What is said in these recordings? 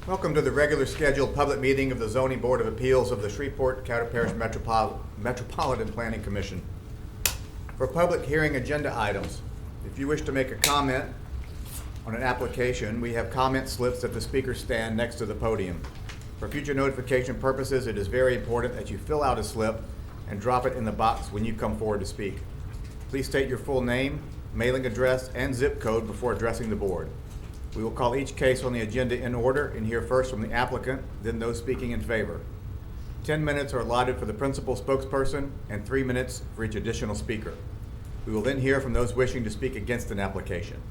Welcome to the regular scheduled public meeting of the Zoning Board of Appeals of the Shreveport County Parish Metropolitan Planning Commission. For public hearing agenda items, if you wish to make a comment on an application, we have comment slips at the speaker stand next to the podium. For future notification purposes, it is very important that you fill out a slip and drop it in the box when you come forward to speak. Please state your full name, mailing address, and zip code before addressing the board. We will call each case on the agenda in order and hear first from the applicant, then those speaking in favor. 10 minutes are allotted for the principal spokesperson and 3 minutes for each additional speaker. We will then hear from those wishing to speak against an application.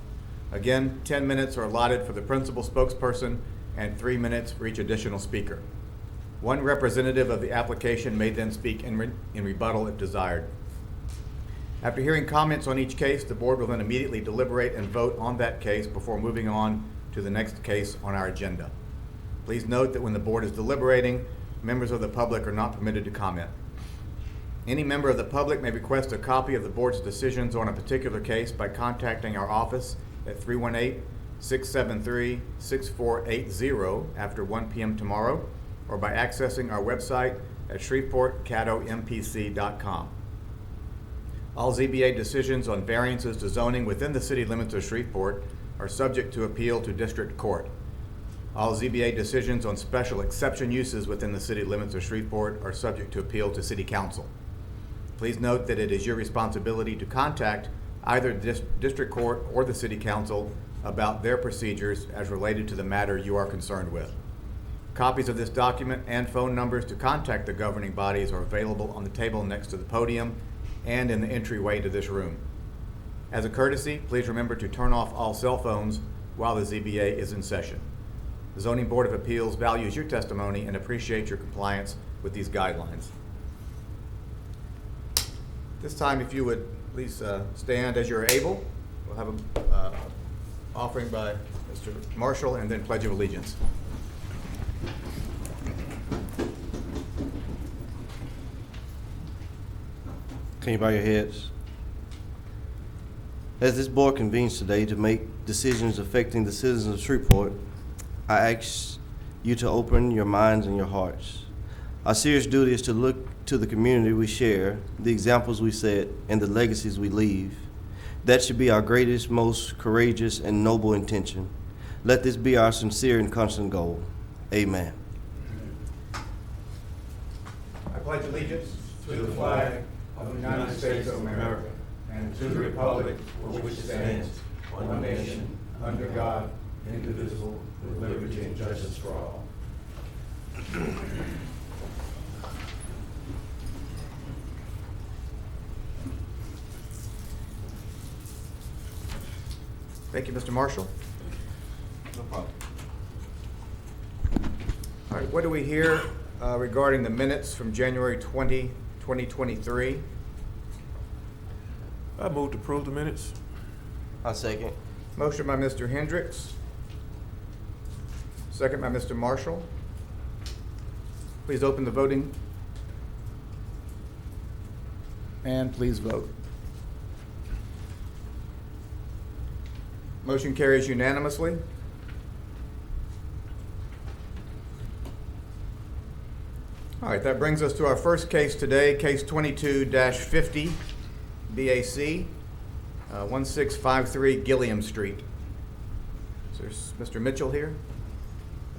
Again, 10 minutes are allotted for the principal spokesperson and 3 minutes for each additional speaker. One representative of the application may then speak in rebuttal if desired. After hearing comments on each case, the board will then immediately deliberate and vote on that case before moving on to the next case on our agenda. Please note that when the board is deliberating, members of the public are not permitted to comment. Any member of the public may request a copy of the board's decisions on a particular case by contacting our office at 318-673-6480 after 1 p.m. tomorrow, or by accessing our website at shreveportcatompc.com. All ZBA decisions on variances to zoning within the city limits of Shreveport are subject to appeal to district court. All ZBA decisions on special exception uses within the city limits of Shreveport are subject to appeal to city council. Please note that it is your responsibility to contact either the district court or the city council about their procedures as related to the matter you are concerned with. Copies of this document and phone numbers to contact the governing bodies are available on the table next to the podium and in the entryway to this room. As a courtesy, please remember to turn off all cell phones while the ZBA is in session. The Zoning Board of Appeals values your testimony and appreciates your compliance with these guidelines. This time, if you would please stand as you're able. We'll have an offering by Mr. Marshall and then Pledge of Allegiance. Can you bow your heads? As this board convenes today to make decisions affecting the citizens of Shreveport, I ask you to open your minds and your hearts. Our serious duty is to look to the community we share, the examples we set, and the legacies we leave. That should be our greatest, most courageous, and noble intention. Let this be our sincere and constant goal. Amen. I pledge allegiance to the flag of the United States of America and to the republic for which it stands, one nation, under God, indivisible, with liberty and justice for all. Thank you, Mr. Marshall. No problem. All right, what do we hear regarding the minutes from January 20, 2023? I move to approve the minutes. I second. Motion by Mr. Hendricks. Second by Mr. Marshall. Please open the voting. And please vote. Motion carries unanimously. All right, that brings us to our first case today, case 22-50, BAC, 1653 Gilliam Street. Is there Mr. Mitchell here?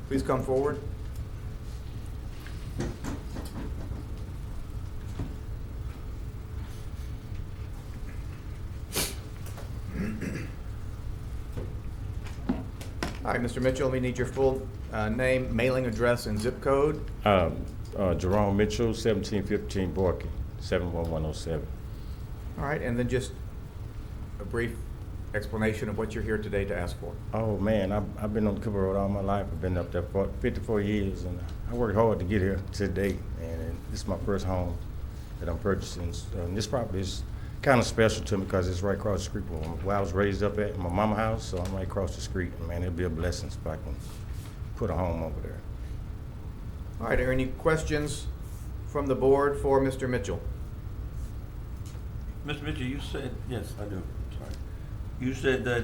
Please come forward. All right, Mr. Mitchell, we need your full name, mailing address, and zip code. Jerome Mitchell, 1715 Borky, 71107. All right, and then just a brief explanation of what you're here today to ask for. Oh man, I've been on the Cooper Road all my life. I've been up there for 54 years, and I worked hard to get here today. And this is my first home that I'm purchasing. And this property is kind of special to me because it's right across the street from where I was raised up at, my mama's house. So I'm right across the street, and man, it'll be a blessing if I can put a home over there. All right, are there any questions from the board for Mr. Mitchell? Mr. Mitchell, you said, yes, I do, sorry. You said that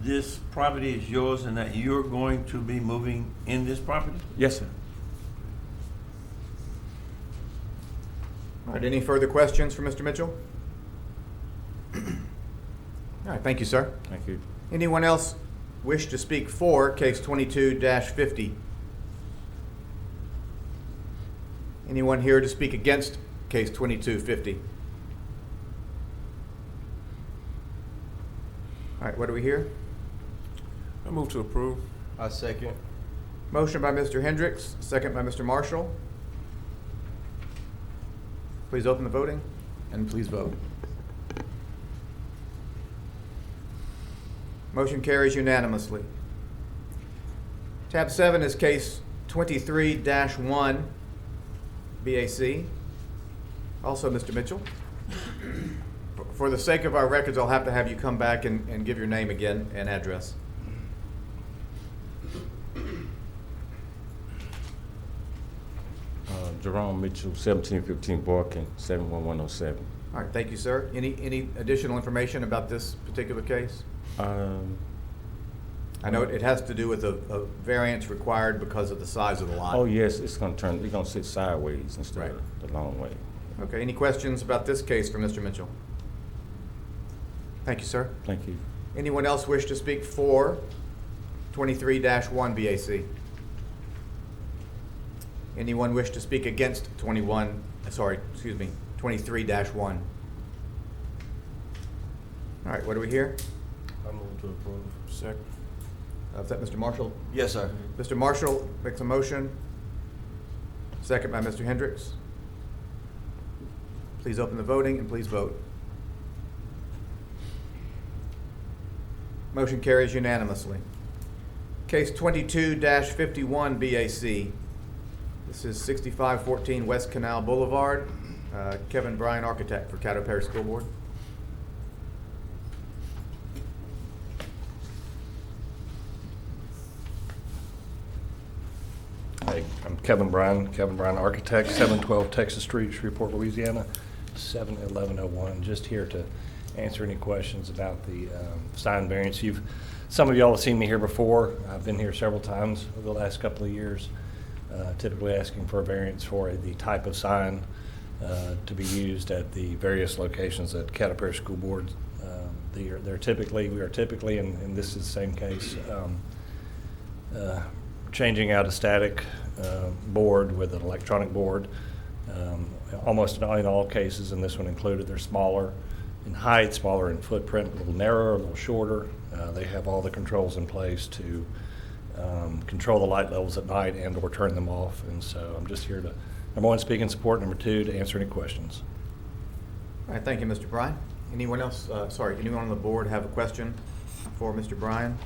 this property is yours and that you're going to be moving in this property? Yes, sir. All right, any further questions for Mr. Mitchell? All right, thank you, sir. Thank you. Anyone else wish to speak for case 22-50? Anyone here to speak against case 22-50? All right, what do we hear? I move to approve. I second. Motion by Mr. Hendricks, second by Mr. Marshall. Please open the voting and please vote. Motion carries unanimously. Tab 7 is case 23-1 BAC. Also Mr. Mitchell. For the sake of our records, I'll have to have you come back and give your name again and address. Jerome Mitchell, 1715 Boykin, 71107. All right, thank you, sir. Any additional information about this particular case? I know it has to do with a variance required because of the size of the lot. Oh, yes, it's gonna sit sideways instead of the long way. Okay, any questions about this case for Mr. Mitchell? Thank you, sir. Thank you. Anyone else wish to speak for 23-1 BAC? Anyone wish to speak against 23-1? All right, what do we hear? I move to approve. Second. Is that Mr. Marshall? Yes, sir. Mr. Marshall makes a motion. Second by Mr. Hendricks. Please open the voting and please vote. Motion carries unanimously. Case 22-51 BAC. This is 6514 West Canal Boulevard. Bryan, architect for Caddo Parish School Board. Hey, I'm Bryan, architect, 712 Texas Street, Shreveport, Louisiana, 71101. Just here to answer any questions about the sign variance. Some of y'all have seen me here before. I've been here several times over the last couple of years, typically asking for a variance for the type of sign to be used at the various locations at Caddo Parish School Board. We are typically, and this is the same case, changing out a static board with an electronic board. Almost in all cases, and this one included, they're smaller in height, smaller in footprint, a little narrower, a little shorter. They have all the controls in place to control the light levels at night and or turn them off. And so I'm just here to, number one, speak in support, number two, to answer any questions. All right, thank you, Mr. Bryan. Anyone else, anyone on the board have a question for Mr. Bryan?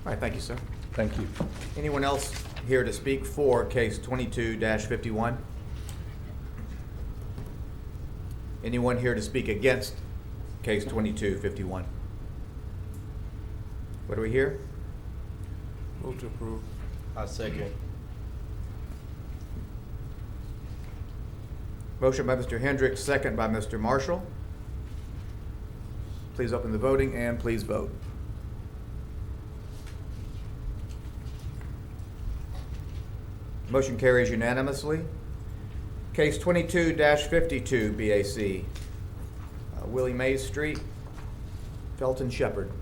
All right, thank you, sir. Thank you. Anyone else here to speak for case 22-51? Anyone here to speak against case 22-51? What do we hear? Move to approve. I second. Motion by Mr. Hendricks, second by Mr. Marshall. Please open the voting and please vote. Motion carries unanimously. Case 22-52 BAC, Willie Mays Street, Felton Shepherd.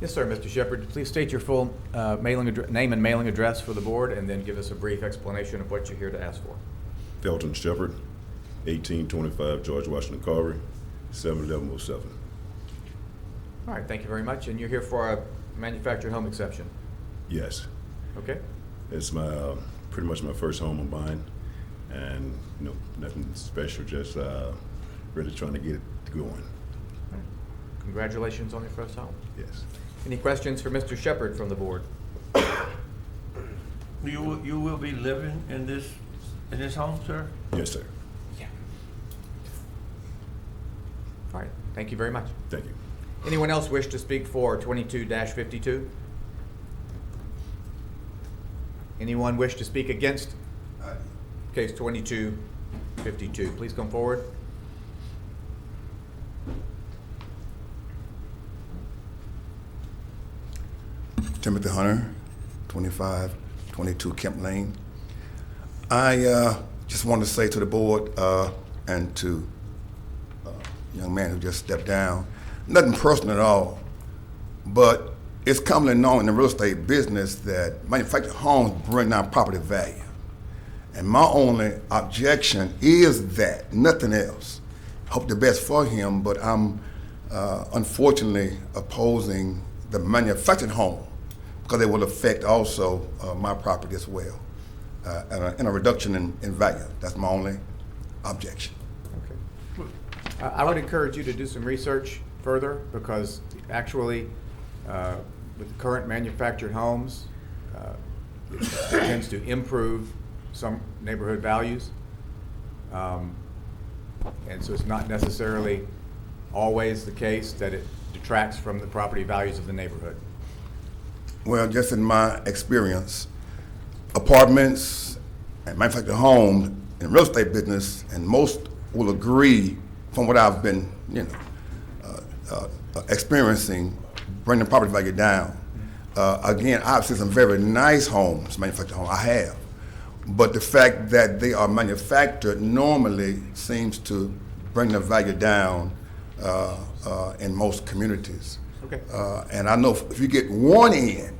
Yes, sir, Mr. Shepherd. Please state your full name and mailing address for the board, and then give us a brief explanation of what you're here to ask for. Felton Shepherd, 1825 George Washington Carver, 71107. All right, thank you very much. And you're here for a manufactured home exception? Yes, Okay. it's pretty much my first home I'm buying, and nothing special, just really trying to get it going. All right. Congratulations on your first home. Yes. Any questions for Mr. Shepherd from the board? You will be living in this home, sir? Yes, sir. All right, thank you very much. Thank you. Anyone else wish to speak for 22-52? Anyone wish to speak against case 2252? Please come forward. Timothy Hunter, 2522 Kemp Lane. I just want to say to the board and to young man who just stepped down, nothing personal at all, but it's commonly known in the real estate business that manufactured homes bring down property value. And my only objection is that, nothing else. Hope the best for him, but I'm unfortunately opposing the manufactured home because it will affect also my property as well, and a reduction in value. That's my only objection. Okay. I would encourage you to do some research further, because actually, with the current manufactured homes, it tends to improve some neighborhood values. And so it's not necessarily always the case that it detracts from the property values of the neighborhood. Well, just in my experience, apartments and manufactured homes in real estate business, and most will agree from what I've been, experiencing, bringing the property value down. Again, I've seen some very nice homes, manufactured homes, I have. But the fact that they are manufactured normally seems to bring the value down in most communities. Okay. And I know if you get one in,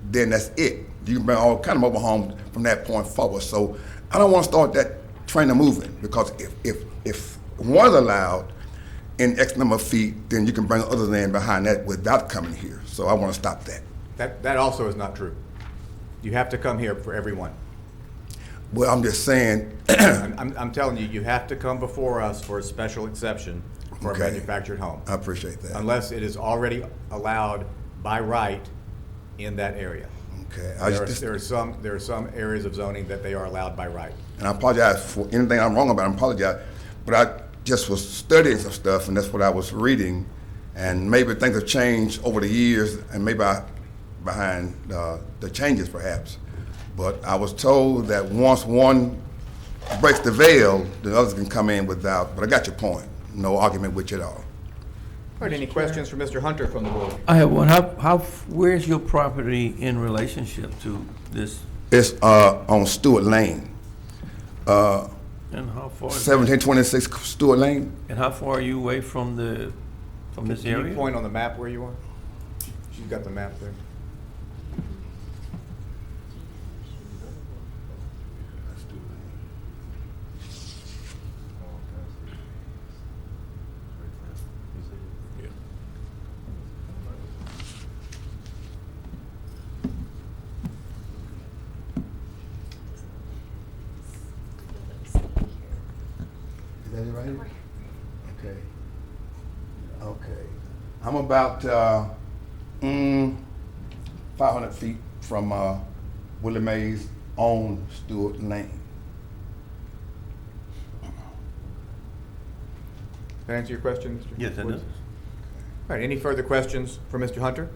then that's it. You can bring all kind of mobile homes from that point forward. So I don't want to start that train of moving, because if one is allowed in X number of feet, then you can bring others in behind that without coming here. So I want to stop that. That also is not true. You have to come here for everyone. Well, I'm just saying. I'm telling you, you have to come before us for a special exception for Okay. a manufactured home, I appreciate that. unless it is already allowed by right in that area. Okay. There are some areas of zoning that they are allowed by right. And I apologize for anything I'm wrong about. I apologize. But I just was studying some stuff, and that's what I was reading. And maybe things have changed over the years, and maybe behind the changes perhaps. But I was told that once one breaks the veil, the others can come in without. But I got your point. No argument with you at all. All right, any questions for Mr. Hunter from the board? I have one. Where's your property in relationship to this? It's on Stewart Lane, And how far? 1726 Stewart Lane. And how far are you away from this Can you area? point on the map where you are? She's got the map there. Is that it right here? Okay. Okay. I'm about 500 feet from Willie Mays on Stewart Lane. That answer your question, Mr. Yes, it Woods? does. All right, any further questions for Mr. Hunter?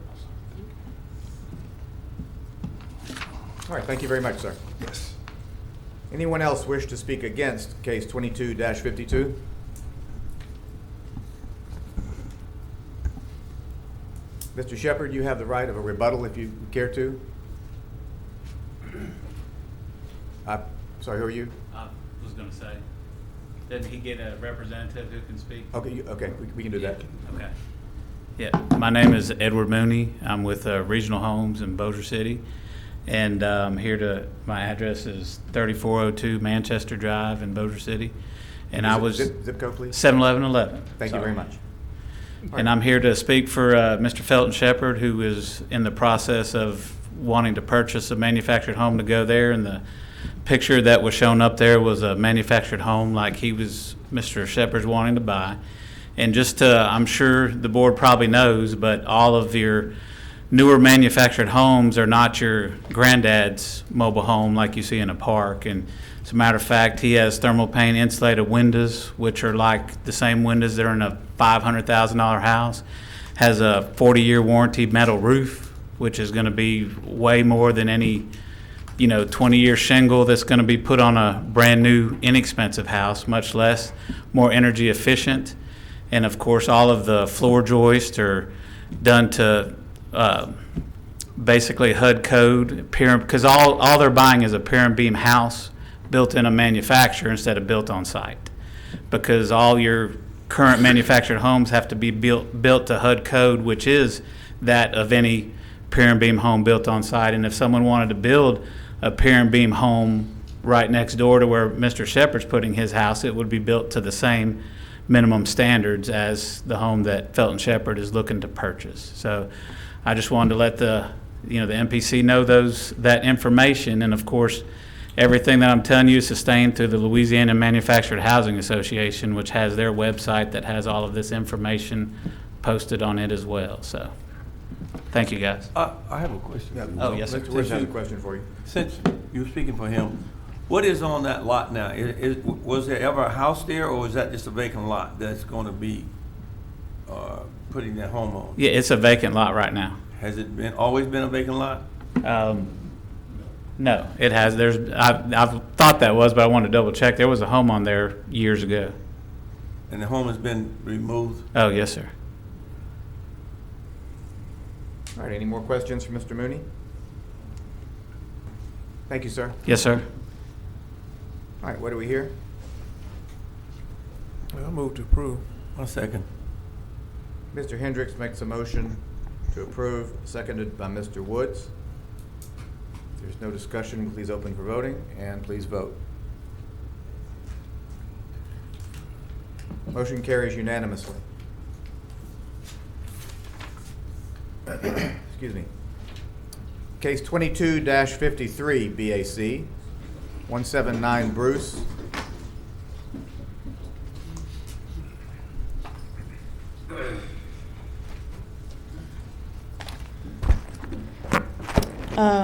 All right, thank you very much, sir. Yes. Anyone else wish to speak against case 22-52? Mr. Shepherd, you have the right of a rebuttal if you care to. Sorry, who are you? I was going to say, didn't he get a representative who can speak? Okay, okay, we can do that. Okay. Yeah, my name is Edward Mooney. I'm with Regional Homes in Bossier City. And my address is 3402 Manchester Drive in Bossier City. And I was. Zip code, please. 71111. Thank you very much. And I'm here to speak for Mr. Felton Shepherd, who is in the process of wanting to purchase a manufactured home to go there. And the picture that was shown up there was a manufactured home like Mr. Shepherd's wanting to buy. And I'm sure the board probably knows, but all of your newer manufactured homes are not your granddad's mobile home like you see in a park. And as a matter of fact, he has thermal paint insulated windows, which are like the same windows that are in a $500,000 house. Has a 40-year warranty metal roof, which is going to be way more than any 20-year shingle that's going to be put on a brand new inexpensive house, much less, more energy efficient. And of course, all of the floor joists are done to basically HUD code, because all they're buying is a pier and beam house built in a manufacturer instead of built on site. Because all your current manufactured homes have to be built to HUD code, which is that of any pier and beam home built on site. And if someone wanted to build a pier and beam home right next door to where Mr. Shepherd's putting his house, it would be built to the same minimum standards as the home that Felton Shepherd is looking to purchase. So I just wanted to let the MPC know that information. And of course, everything that I'm telling you is sustained through the Louisiana Manufactured Housing Association, which has their website that has all of this information posted on it as well. So thank you, guys. I have a question. Oh, yes, sir. Mr. Woods has a question for you. Since you're speaking for him, what is on that lot now? Was there ever a house there, or is that just a vacant lot that's going to be putting that home on? Yeah, it's a vacant lot right now. Has it always been a vacant lot? No, it has. I've thought that was, but I wanted to double check. There was a home on there years ago. And the home has been removed? Oh, yes, sir. All right, any more questions for Mr. Mooney? Thank you, sir. Yes, sir. All right, what do we hear? I move to approve. One second. Mr. Hendricks makes a motion to approve, seconded by Mr. Woods. If there's no discussion, please open for voting, and please vote. Motion carries unanimously. Excuse me. Case 22-53, BAC, 179 Bruce.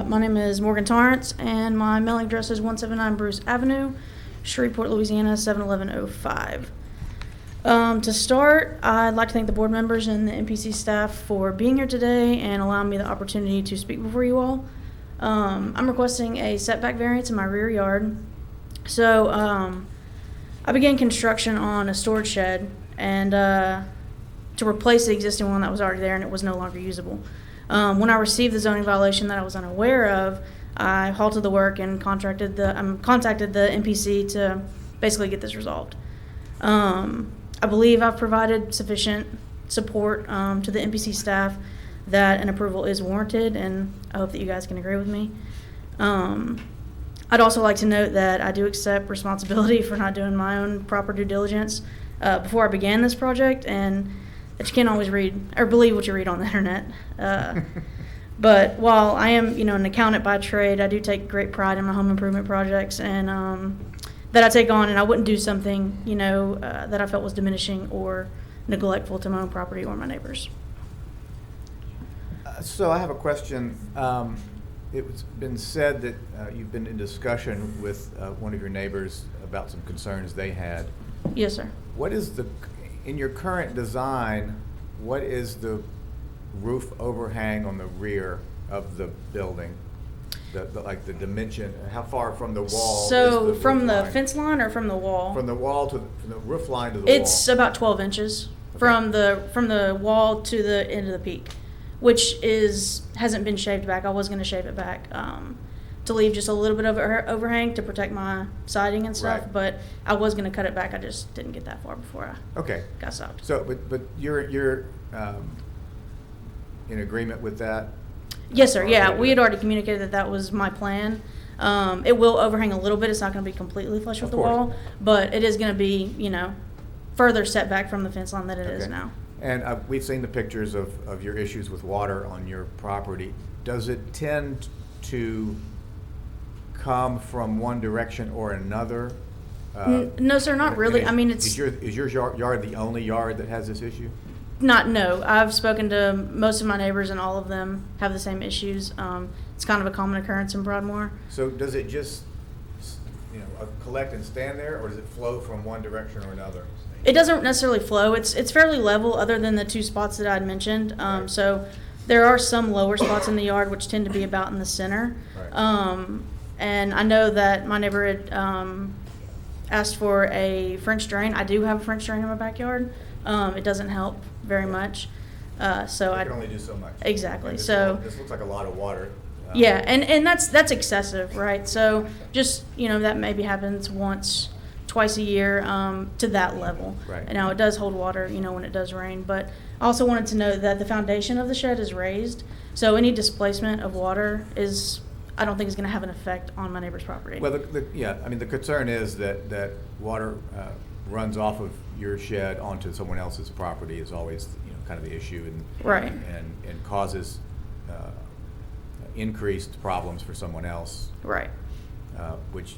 My name is Morgan Torrance, and my mailing address is 179 Bruce Avenue, Shreveport, Louisiana, 71105. To start, I'd like to thank the board members and the MPC staff for being here today and allowing me the opportunity to speak before you all. I'm requesting a setback variance in my rear yard. So I began construction on a storage shed and to replace the existing one that was already there, and it was no longer usable. When I received the zoning violation that I was unaware of, I halted the work and contacted the MPC to basically get this resolved. I believe I've provided sufficient support to the MPC staff that an approval is warranted, and I hope that you guys can agree with me. I'd also like to note that I do accept responsibility for not doing my own proper due diligence before I began this project, and that you can't always read or believe what you read on the internet. But while I am, an accountant by trade, I do take great pride in my home improvement projects and that I take on, and I wouldn't do something, that I felt was diminishing or neglectful to my own property or my neighbors. So I have a question. It's been said that you've been in discussion with one of your neighbors about some concerns they had. Yes, sir. What is in your current design, what is the roof overhang on the rear of the building? Like the dimension, how far from the wall? So is the from roof the line? fence line or from the wall? From the wall from the roof line to the wall? It's about 12 inches from the wall to the end of the peak, which hasn't been shaved back. I was going to shave it back to leave just a little bit of overhang to protect my siding and stuff, Right. But I was going to cut it back. I just didn't get that far before I got stopped. So, but you're in agreement with that? Yes, sir. Yeah, Okay. we had already communicated that was my plan. It will overhang a little bit. It's not going to be completely flush with the course. wall, but it is going to be, further setback from the fence line than it is Okay. now. And we've seen the pictures of your issues with water on your property. Does it tend to come from one direction or another? No, sir, not really. I mean, it's Is your yard the only yard that has this issue? No. I've spoken to most of my neighbors, and all of them have the same issues. It's kind of a common occurrence in Broadmoor. So does it just, collect and stand there, or does it flow from one direction or another? It doesn't necessarily flow. It's fairly level, other than the two spots that I had mentioned. Right. So there are some lower spots in the yard which tend to be about in the center. Right. And I know that my neighbor had asked for a French drain. I do have a French drain in my backyard. It doesn't help very much. So I I can only do so much. Exactly. And So this looks like a lot of water. yeah, and that's excessive, right? So just, that maybe happens twice a year to that level. Right. And now it does hold water, when it does rain. But I also wanted to note that the foundation of the shed is raised, so any displacement of water I don't think is going to have an effect on my neighbor's property. Well, the concern is that water runs off of your shed onto someone else's property is always, kind of the issue, and Right. and causes increased problems for someone else, Right. which,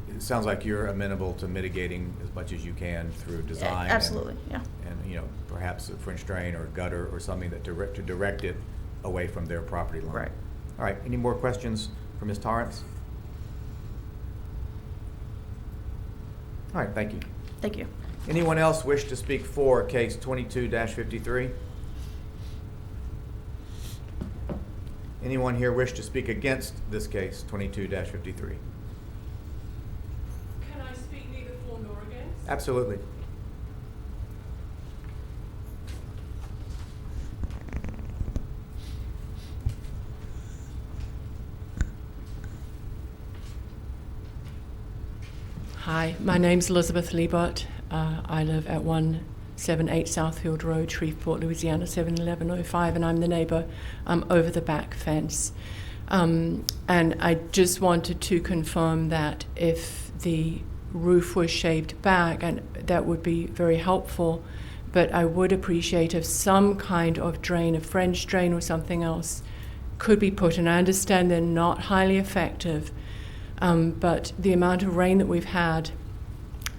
it sounds like you're amenable to mitigating as much as you can through design. Absolutely, yeah. And, perhaps a French drain or a gutter or something to direct it away from their property line. Right. All right, any more questions for Ms. Torrance? All right, thank you. Thank you. Anyone else wish to speak for case 22-53? Anyone here wish to speak against this case, 22-53? Can I speak neither for nor against? Absolutely. Hi, my name's Elizabeth Liebert. I live at 178 Southfield Road, Shreveport, Louisiana, 71105, and I'm the neighbor over the back fence. And I just wanted to confirm that if the roof was shaved back, and that would be very helpful, but I would appreciate if some kind of drain, a French drain or something else, could be put in. I understand they're not highly effective, but the amount of rain that we've had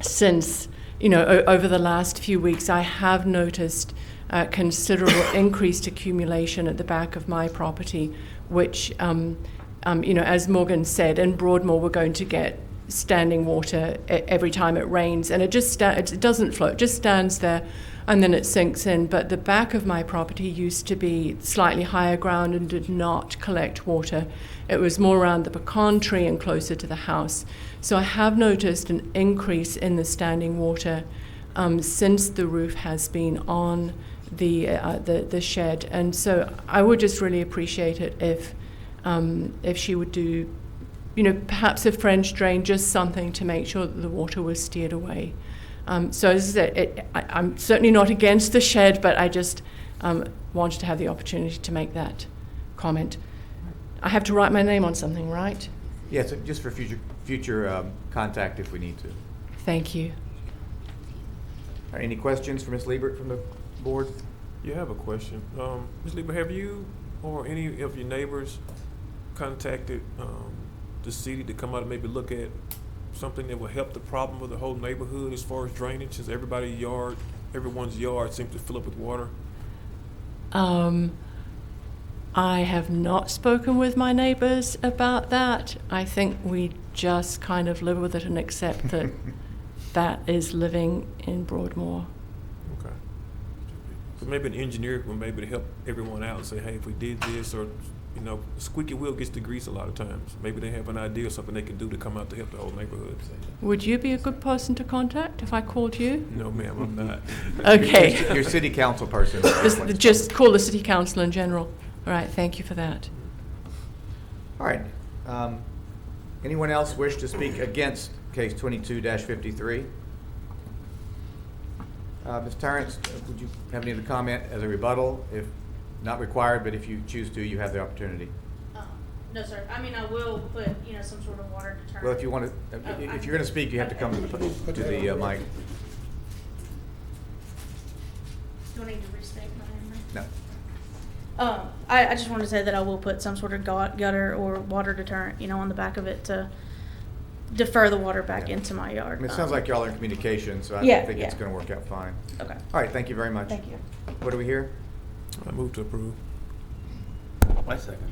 since, over the last few weeks, I have noticed considerable increased accumulation at the back of my property, which, as Morgan said, in Broadmoor we're going to get standing water every time it rains, and it doesn't flow, it just stands there and then it sinks in. But the back of my property used to be slightly higher ground and did not collect water. It was more around the pecan tree and closer to the house. So I have noticed an increase in the standing water since the roof has been on the shed. And so I would just really appreciate it if she would do, perhaps a French drain, just something to make sure that the water was steered away. So as I said, I'm certainly not against the shed, but I just wanted to have the opportunity to make that comment. I have to write my name on something, right? Yes, just for future contact if we need to. Thank you. All right, any questions for Ms. Liebert from the board? Yeah, I have a question. Ms. Lieber, have you or any of your neighbors contacted the city to come out and maybe look at something that will help the problem of the whole neighborhood as far as drainage, since everyone's yard seems to fill up with water? I have not spoken with my neighbors about that. I think we just kind of live with it and accept that that is living in Broadmoor. Okay. So maybe an engineer would maybe to help everyone out and say, hey, if we did this, or squeaky wheel gets the grease a lot of times. Maybe they have an idea of something they can do to come out to help the whole neighborhood. Would you be a good person to contact if I called you? No, ma'am, I'm not. Okay. Your city council person. Just call the city council in general. All right, thank you for that. All right. Anyone else wish to speak against case 22-53? Ms. Torrance, would you have any other comment as a rebuttal? If not required, but if you choose to, you have the opportunity. No, sir. I mean, I will put, some sort of water deterrent. Well, if you want to, if you're going to speak, you have to come to the mic. Do I need to restate my name? No. I just wanted to say that I will put some sort of gutter or water deterrent, on the back of it to defer the water back into my yard. I mean, it sounds like y'all are in communication, so I Yeah, think it's yeah. gonna work out fine. Okay, All right, thank you very much. thank you. What do we hear? I move to approve. My second.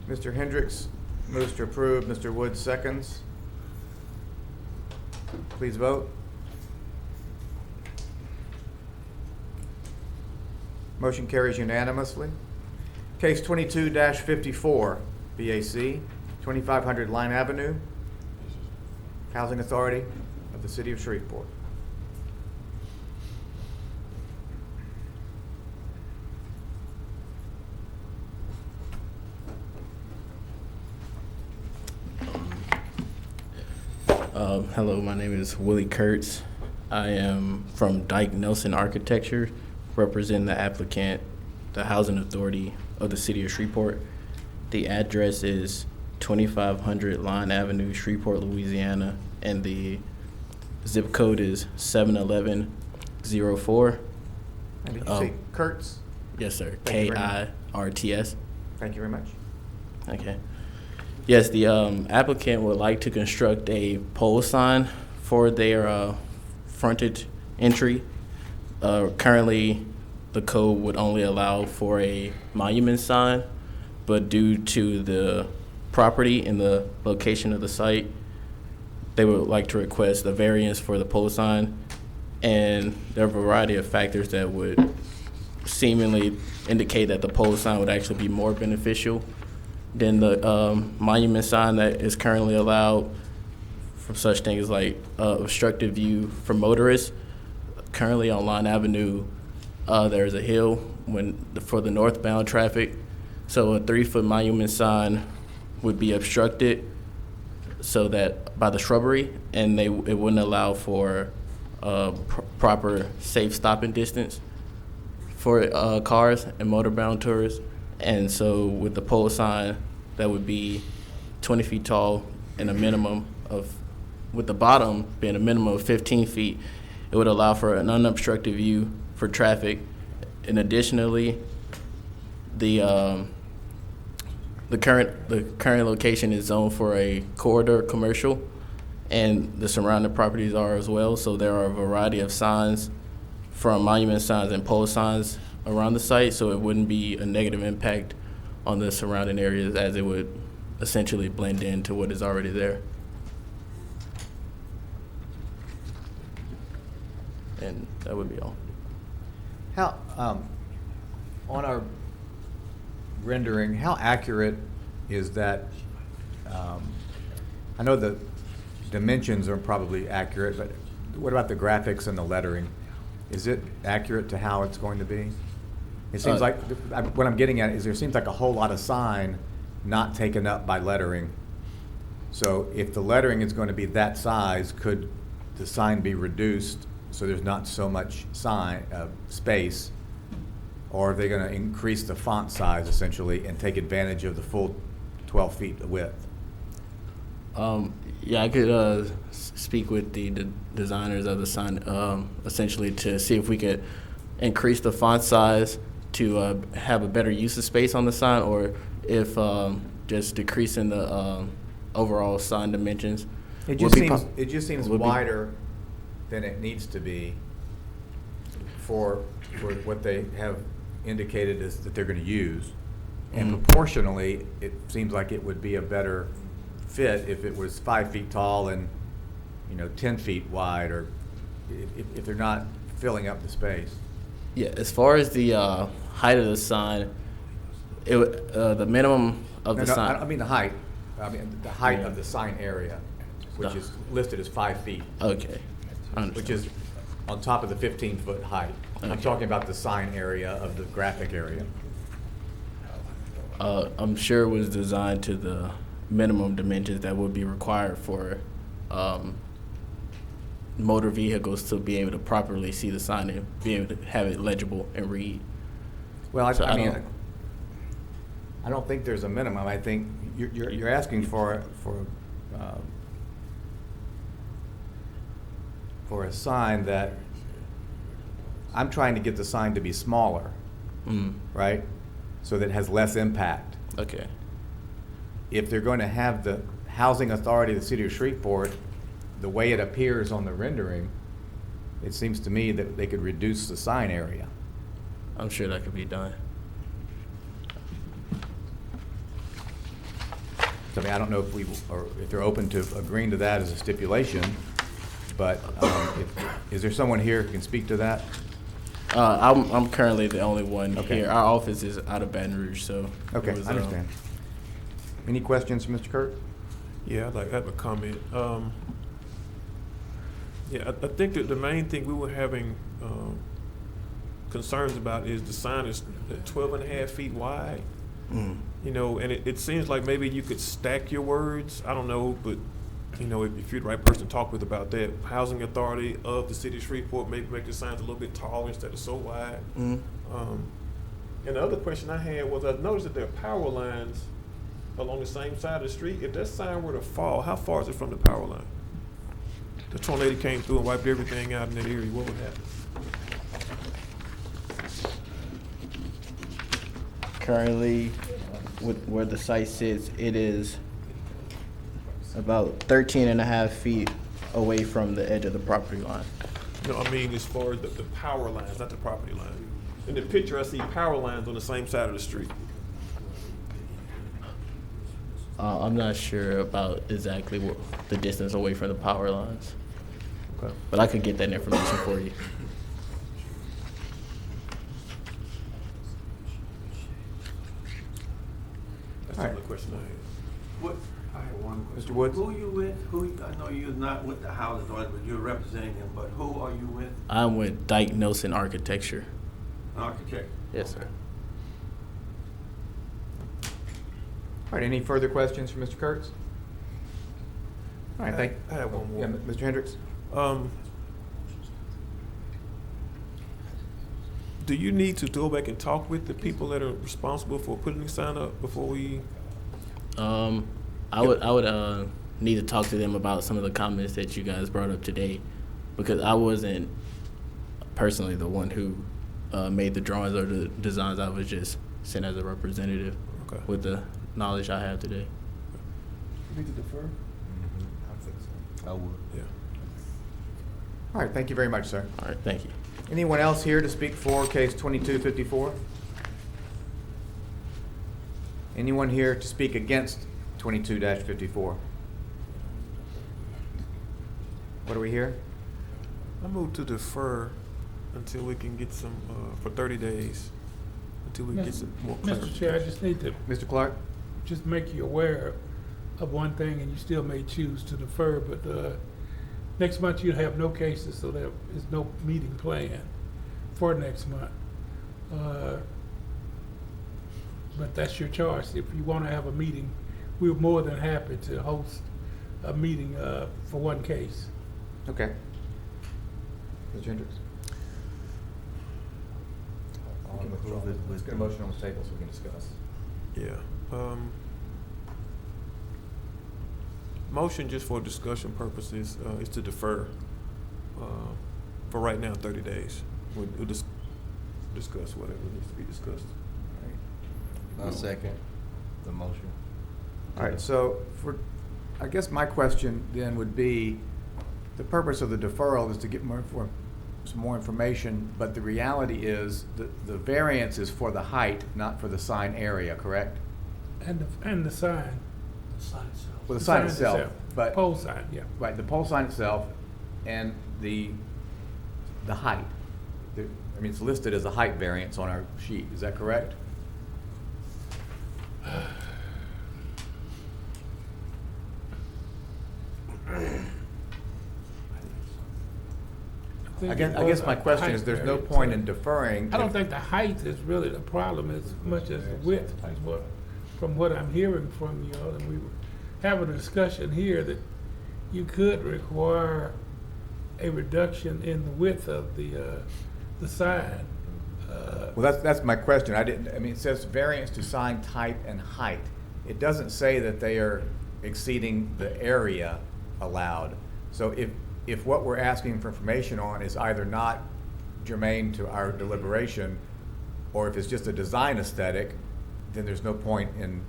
Mr. Hendricks moves to approve, Mr. Woods seconds. Please vote. Motion carries unanimously. Case 22-54, BAC, 2500 Line Avenue, Housing Authority of the City of Shreveport. Hello, my name is Willie Kurtz. I am from Dyke Nelson Architecture, representing the applicant, the Housing Authority of the City of Shreveport. The address is 2500 Line Avenue, Shreveport, Louisiana, and the zip code is 71104. And did you say Kurtz? Yes, sir. Thank you very much. K-I-R-T-S. Thank you very much. Okay. Yes, the applicant would like to construct a pole sign for their frontage entry. Currently, the code would only allow for a monument sign, but due to the property and the location of the site, they would like to request a variance for the pole sign. And there are a variety of factors that would seemingly indicate that the pole sign would actually be more beneficial than the monument sign that is currently allowed for such things like obstructive view for motorists. Currently on Line Avenue, there's a hill for the northbound traffic, so a 3-foot monument sign would be obstructed so that by the shrubbery, and it wouldn't allow for proper safe stopping distance for cars and motorbound tourists. And so with the pole sign, that would be 20 feet tall and a minimum of, with the bottom being a minimum of 15 feet, it would allow for an unobstructed view for traffic. And additionally, the current location is zoned for a corridor commercial, and the surrounding properties are as well. So there are a variety of signs, from monument signs and pole signs around the site, so it wouldn't be a negative impact on the surrounding areas, as it would essentially blend into what is already there. And that would be all. How, on our rendering, how accurate is that? I know the dimensions are probably accurate, but what about the graphics and the lettering? Is it accurate to how it's going to be? It seems like, what I'm getting at is there seems like a whole lot of sign not taken up by lettering. So if the lettering is going to be that size, could the sign be reduced so there's not so much space? Or are they going to increase the font size essentially and take advantage of the full 12 feet of width? Yeah, I could speak with the designers of the sign, essentially to see if we could increase the font size to have a better use of space on the sign, or if just decreasing the overall sign dimensions. It just seems wider than it needs to be for what they have indicated is that they're going to use. And proportionally, it seems like it would be a better fit if it was 5 feet tall and 10 feet wide, or if they're not filling up the space. Yeah, as far as the height of the sign, the minimum of the sign. I mean the height. I mean the height of the sign area, which is listed as 5 feet. Okay, I understand. Which is on top of the 15-foot height. I'm Okay. talking about the sign area of the graphic area. I'm sure it was designed to the minimum dimensions that would be required for motor vehicles to be able to properly see the sign and be able to have it legible and read. Well, I So mean, I don't think there's a minimum. I think you're asking for a sign that, I'm trying to get the sign to be smaller, right? So that it has less impact. Okay. If they're going to have Housing Authority of the City of Shreveport, the way it appears on the rendering, it seems to me that they could reduce the sign area. I'm sure that could be done. So, I mean, I don't know if if they're open to agreeing to that as a stipulation, but is there someone here who can speak to that? I'm currently the only one Okay. here. Our office is out of Baton Rouge, so. Okay, it was, I understand. Any questions for Mr. Kurt? Yeah, I'd like to have a comment. Yeah, I think that the main thing we were having concerns about is the sign is 12 and a half feet wide. You know, and it seems like maybe you could stack your words. I don't know, but, you know, if you're the right person to talk with about that, Housing Authority of the City of Shreveport, maybe make the signs a little bit taller instead of so wide. And the other question I had was, I noticed that there are power lines along the same side of the street. If that sign were to fall, how far is it from the power line? The tornado came through and wiped everything out in that area, what would happen? Currently, with where the site sits, it is about 13 and a half feet away from the edge of the property line. No, I mean as far as the power lines, not the property line. In the picture, I see power lines on the same side of the street. I'm not sure about exactly the distance away from the power lines, Okay. but I could get that information for you. That's All the right. only question I had. What, I have one question. Mr. Woods? Who you with? I know you're not with the housing authority, but you're representing them, but who are you with? I'm with Dyke Nelson Architecture. An architect? Yes, sir. All right, any further questions for Mr. Kurtz? All right, thank. I have one more. Yeah, Mr. Hendricks? Do you need to go back and talk with the people that are responsible for putting the sign up before we? I would need to talk to them about some of the comments that you guys brought up today, because I wasn't personally the one who made the drawings or the designs. I was just sent as a representative Okay. with the knowledge I have today. You need to defer? I would. Yeah. All right, thank you very much, sir. All right, thank you. Anyone else here to speak for case 2254? Anyone here to speak against 22-54? What are we here? I move to defer until we can get some, for 30 days, until we get some more clarity. Mr. Chair, I just need to Mr. Clark? just make you aware of one thing, and you still may choose to defer, but next month you have no cases, so there is no meeting planned for next month. But that's your choice. If you want to have a meeting, we're more than happy to host a meeting for one case. Okay. Mr. Hendricks? Let's get a motion on the table so we can discuss. Yeah. Motion just for discussion purposes is to defer for right now 30 days. We'll discuss whatever needs to be discussed. I second the motion. All right, so I guess my question then would be, the purpose of the deferral is to get some more information, but the reality is the variance is for the height, not for the sign area, correct? And the sign. Well, the sign itself, but. Pole sign, yeah. Right, the pole sign itself and the height. I mean, it's listed as a height variance on our sheet, is that correct? I guess my question is, there's no point in deferring. I don't think the height is really the problem as much as the width, from what I'm hearing from you all. And we were having a discussion here that you could require a reduction in the width of the sign. Well, that's my question. I mean, it says variance to sign type and height. It doesn't say that they are exceeding the area allowed. So if what we're asking for information on is either not germane to our deliberation, or if it's just a design aesthetic, then there's no point in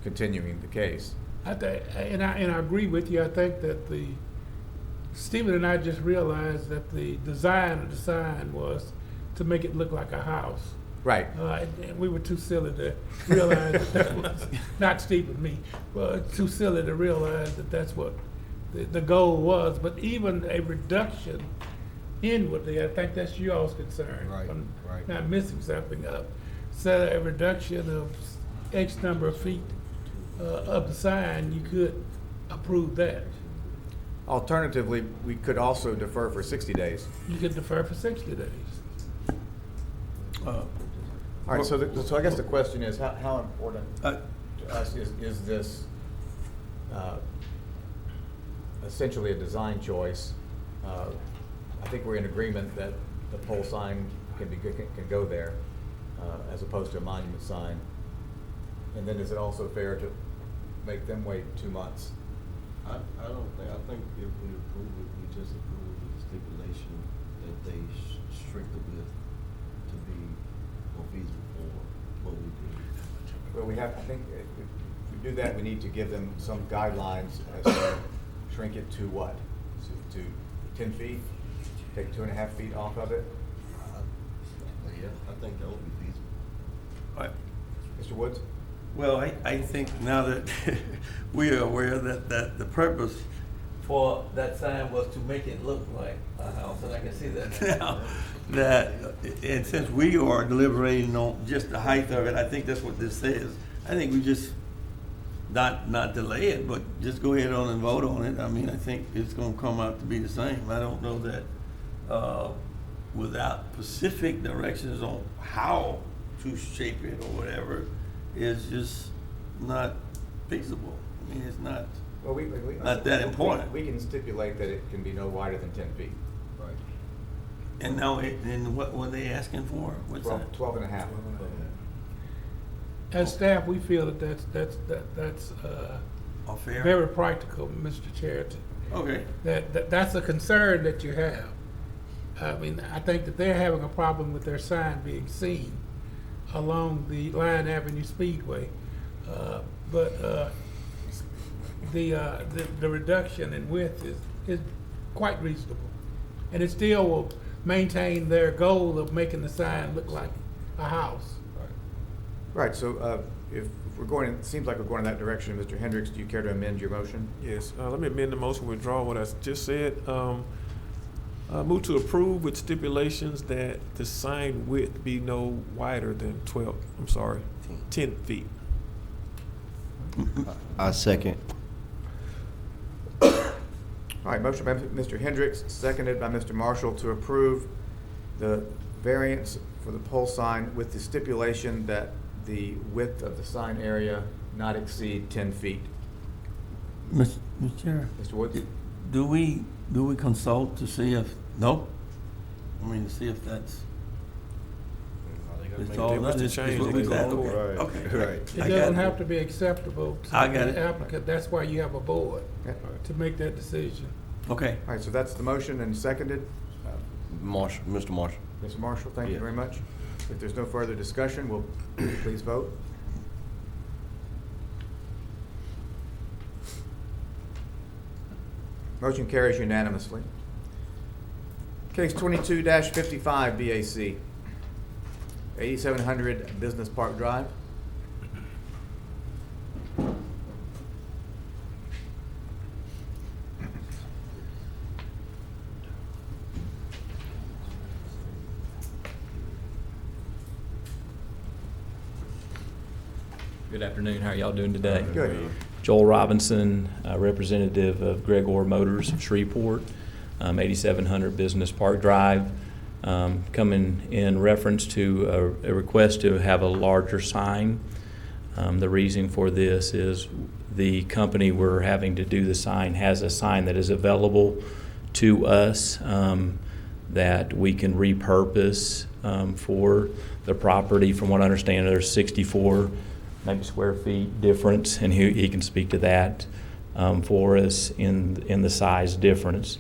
continuing the case. And I agree with you. I think that Stephen and I just realized that the design of the sign was to make it look like a house. Right. And we were too silly to realize that was, not Stephen, me, but too silly to realize that that's what the goal was. But even a reduction inwardly, I think that's y'all's concern. Right, I'm right. not missing something up. So a reduction of X number of feet of the sign, you could approve that. Alternatively, we could also defer for 60 days. You could defer for 60 days. All right, so I guess the question is, how important to us is this essentially a design choice? I think we're in agreement that the pole sign can go there as opposed to a monument sign. And then is it also fair to make them wait 2 months? I think if we approve it, we just approve with the stipulation that they shrink the width to be more feasible for what we do. Well, I think if we do that, we need to give them some guidelines as to shrink it to what? To 10 feet? Take 2.5 feet off of it? Yeah, I think that would be feasible. All right. Mr. Woods? Well, I think now that we are aware that the purpose for that sign was to make it look like a house, and I can see that now. And since we are deliberating on just the height of it, I think that's what this says. I think we just not delay it, but just go ahead on and vote on it. I mean, I think it's gonna come out to be the same. I don't know that without specific directions on how to shape it or whatever, is just not feasible. I mean, it's not, Well, not that important. We can stipulate that it can be no wider than 10 feet. Right. And now, and what were they asking for? What's that? 12.5. As staff, we feel that that's All fair? very practical, Mr. Chair. Okay. That's a concern that you have. I mean, I think that they're having a problem with their sign being seen along the Lyon Avenue Speedway. But the reduction in width is quite reasonable. And it still will maintain their goal of making the sign look like a house. Right, so if we're going, it seems like we're going in that direction. Mr. Hendricks, do you care to amend your motion? Yes, let me amend the motion, withdraw what I just said. Move to approve with stipulations that the sign width be no wider than 10 feet. I second. All right, motion by Mr. Hendricks, seconded by Mr. Marshall to approve the variance for the pole sign with the stipulation that the width of the sign area not exceed 10 feet. Mr. Chair, Mr. Woods? do we consult to see if, nope? I mean, to see if that's, it's all, They must have that's changed what it. we They got, go okay, over. okay. Right. It I got doesn't it. have to be acceptable to I got the it. applicant. That's why you have a board, to make that decision. Okay. All right, so that's the motion and seconded. Marshall, Mr. Marshall. Mr. Marshall, thank you Yeah. very much. If there's no further discussion, we'll please vote. Motion carries unanimously. Case 22-55 BAC, 8700 Business Park Drive. Good afternoon. How are y'all doing today? Good. Joel Robinson, representative of Gregor Motors of Shreveport, 8700 Business Park Drive. Coming in reference to a request to have a larger sign. The reason for this is the company we're having to do the sign has a sign that is available to us that we can repurpose for the property. From what I understand, there's 64 maybe square feet difference, and he can speak to that for us in the size difference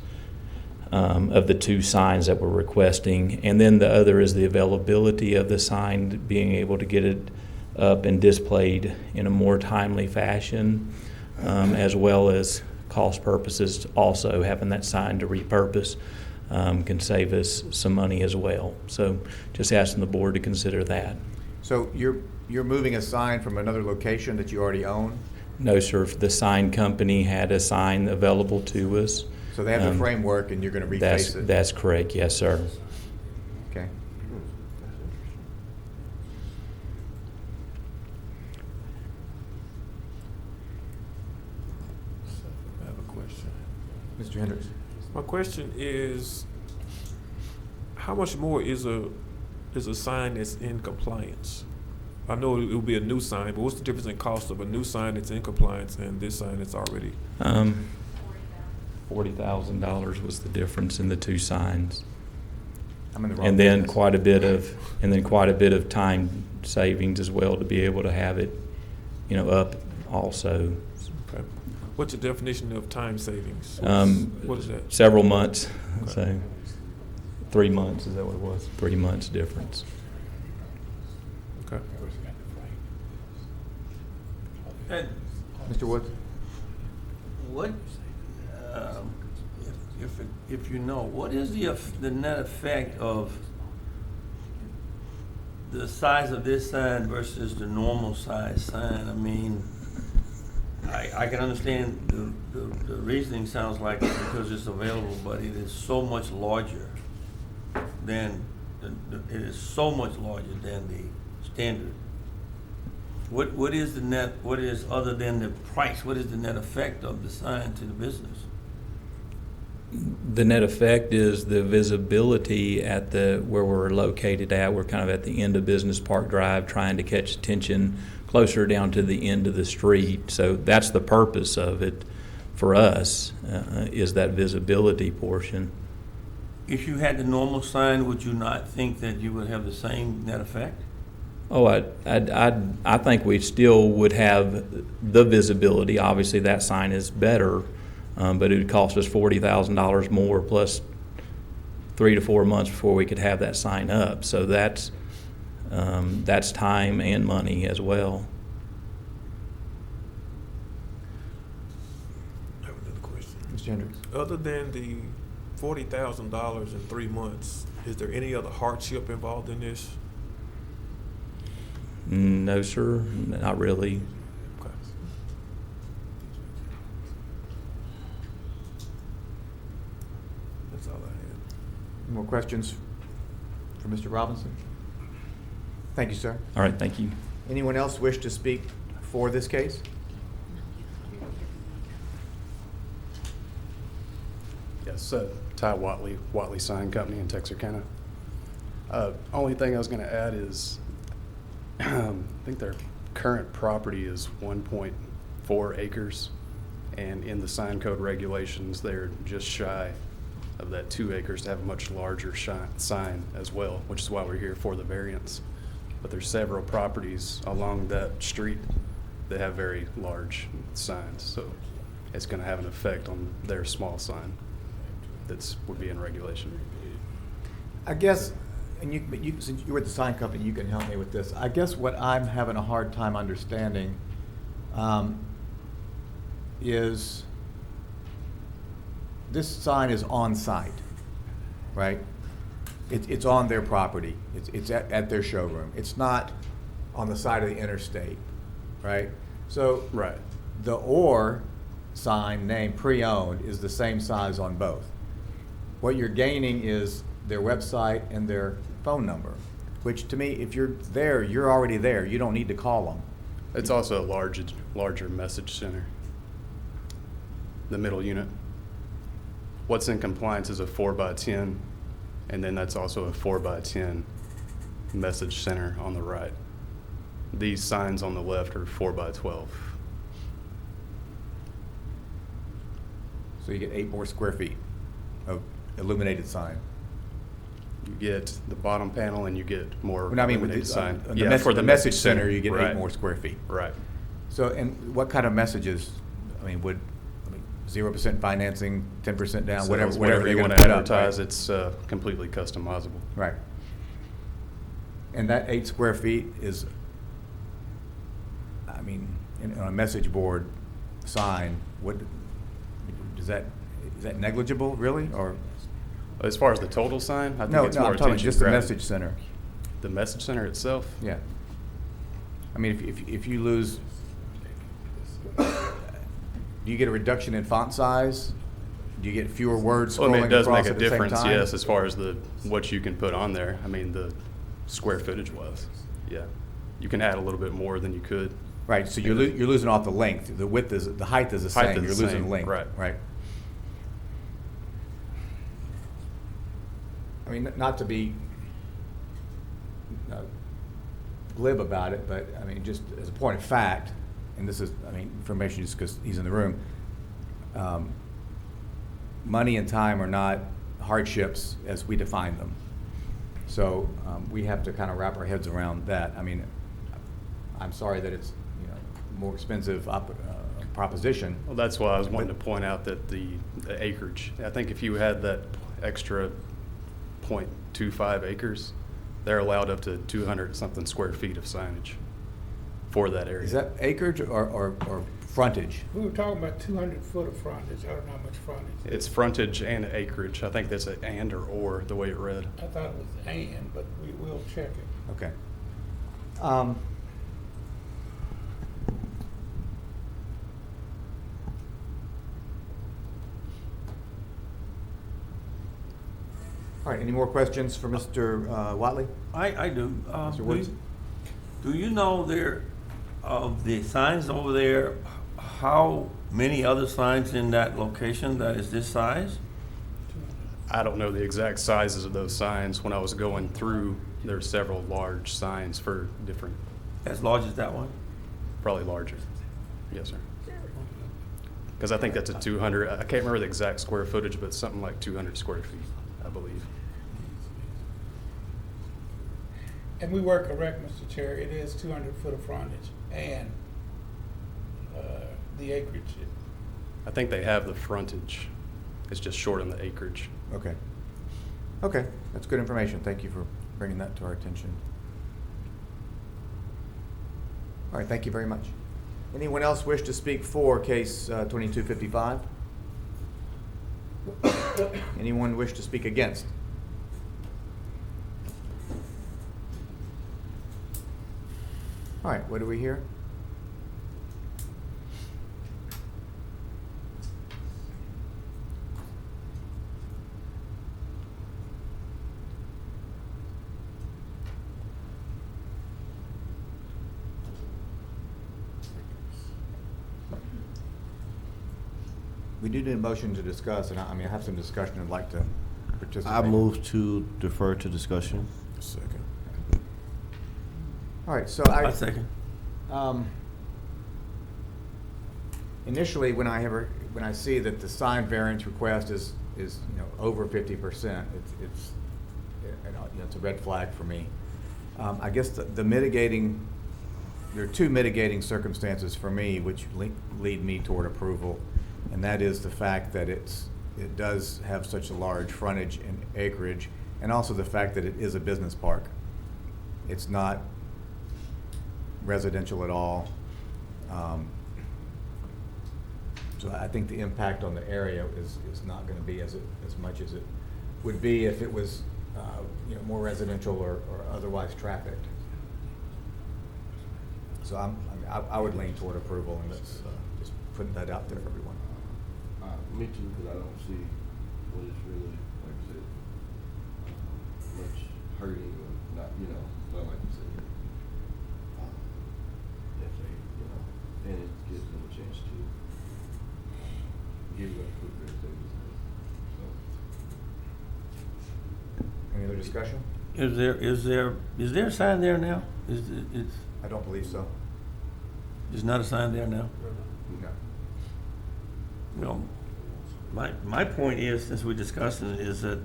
of the two signs that we're requesting. And then the other is the availability of the sign, being able to get it up and displayed in a more timely fashion. as well as cost purposes. Also, having that sign to repurpose can save us some money as well. So just asking the board to consider that. So you're moving a sign from another location that you already own? No, sir. The sign company had a sign available to us. So they have the framework and you're going to reface it? That's correct, yes, sir. Okay. I have a question. Mr. Hendricks? My question is, how much more is a sign that's in compliance? I know it will be a new sign, but what's the difference in cost of a new sign that's in compliance and this sign that's already? $40,000 was the difference in the two signs. I'm in the wrong And then business. quite a bit of time savings as well to be able to have it, up also. Okay. What's the definition of time savings? What is that? Several months, Okay. so 3 months, is that what it was? 3 months difference. Okay. And Mr. Woods? what, if you know, what is the net effect of the size of this sign versus the normal size sign? I mean, I can understand the reasoning sounds like it's because it's available, but it is so much larger than, it is so much larger than the standard. What is the net, what is, other than the price, what is the net effect of the sign to the business? The net effect is the visibility at where we're located at. We're kind of at the end of Business Park Drive, trying to catch attention closer down to the end of the street. So that's the purpose of it for us, is that visibility portion. If you had the normal sign, would you not think that you would have the same net effect? Oh, I think we still would have the visibility. Obviously, that sign is better, but it would cost us $40,000 more plus 3 to 4 months before we could have that sign up. So that's time and money as well. I have another question. Mr. Hendricks? Other than the $40,000 in 3 months, is there any other hardship involved in this? No, sir, not really. Okay. That's all I had. More questions for Mr. Robinson? Thank you, sir. All right, thank you. Anyone else wish to speak for this case? Yes, Ty Watley Sign Company in Texarkana. Only thing I was going to add is I think their current property is 1.4 acres, and in the sign code regulations, they're just shy of that 2 acres to have a much larger sign as well, which is why we're here for the variance. But there's several properties along that street that have very large signs, so it's going to have an effect on their small sign would be in regulation. I guess, and since you're with the sign company, you can help me with this. I guess what I'm having a hard time understanding is this sign is on site, right? It's on their property. It's at their showroom. It's not on the side of the interstate, right? So Right. the "or" sign name pre-owned is the same size on both. What you're gaining is their website and their phone number, which to me, if you're there, you're already there. You don't need to call them. It's also a larger message center, the middle unit. What's in compliance is a 4x10, and then that's also a 4x10 message center on the right. These signs on the left are 4x12. So you get 8 more square feet of illuminated sign. You get the bottom panel and you get more Well, I mean, with illuminated sign. on Yeah, for the message center, you get 8 Right. more square feet. Right. So, and what kind of messages, I mean, 0% financing, 10% down, So whatever it's they're you gonna want to put up, advertise, right? it's completely customizable. Right. And that 8 square feet is, I mean, on a message board, sign, what, is that negligible, really, or? As far as the total sign, I think No, it's no, more I'm talking attention just the grabbing. message center. The message center itself? Yeah. I mean, if you lose, do you get a reduction in font size? Do you get fewer words Well, I mean, scrolling it does across make a at the same difference, time? yes, as far as what you can put on there. I mean, the square footage was, yeah. You can add a little bit more than you could. Right, so you're losing off the length. The width is, the height is the Height same. is You're the losing same, length. right. Right. I mean, not to be glib about it, but I mean, just as a point of fact, and this is, I mean, information just because he's in the room, money and time are not hardships as we define them. So we have to kind of wrap our heads around that. I mean, I'm sorry that it's, you know, more expensive proposition. Well, that's why I was wanting to point out that the acreage, I think if you had that extra 0.25 acres, they're allowed up to 200-something square feet of signage for that area. Is that acreage or frontage? We were talking about 200 foot of frontage. I don't know how much frontage. It's frontage and acreage. I think that's an and or the way it read. I thought it was and, but we will check it. Okay. All right, any more questions for Mr. Watley? I do. Mr. Woods? Do you know there, of the signs over there, how many other signs in that location that is this size? I don't know the exact sizes of those signs. When I was going through, there were several large signs for different, As large as that one? probably larger. Yes, sir. Because I think that's a 200, I can't remember the exact square footage, but something like 200 square feet, I believe. And we were correct, Mr. Chair. It is 200 foot of frontage and the acreage. I think they have the frontage. It's just short on the acreage. Okay. Okay, that's good information. Thank you for bringing that to our attention. All right, thank you very much. Anyone else wish to speak for case 2255? Anyone wish to speak against? All right, what do we hear? We do need a motion to discuss, and I mean, I have some discussion I'd like to participate. I move to defer to discussion. Second. All right, so I second. Initially, when I see that the sign variance request is over 50%, it's it's a red flag for me. I guess the mitigating, there are two mitigating circumstances for me which lead me toward approval, and that is the fact that it does have such a large frontage and acreage, and also the fact that it is a business park. It's not residential at all. So I think the impact on the area is not going to be as much as it would be if it was more residential or otherwise trafficked. So I would lean toward approval, and let's just put that out there for everyone. Me too, because I don't see what is really, like I said, much hurting or not, well, like you said. If they, and it gives them a chance to give you a footprint of their business. So. Any other discussion? Is there a sign there now? I don't believe so. There's not a sign there now? No. My point is, since we're discussing it, is that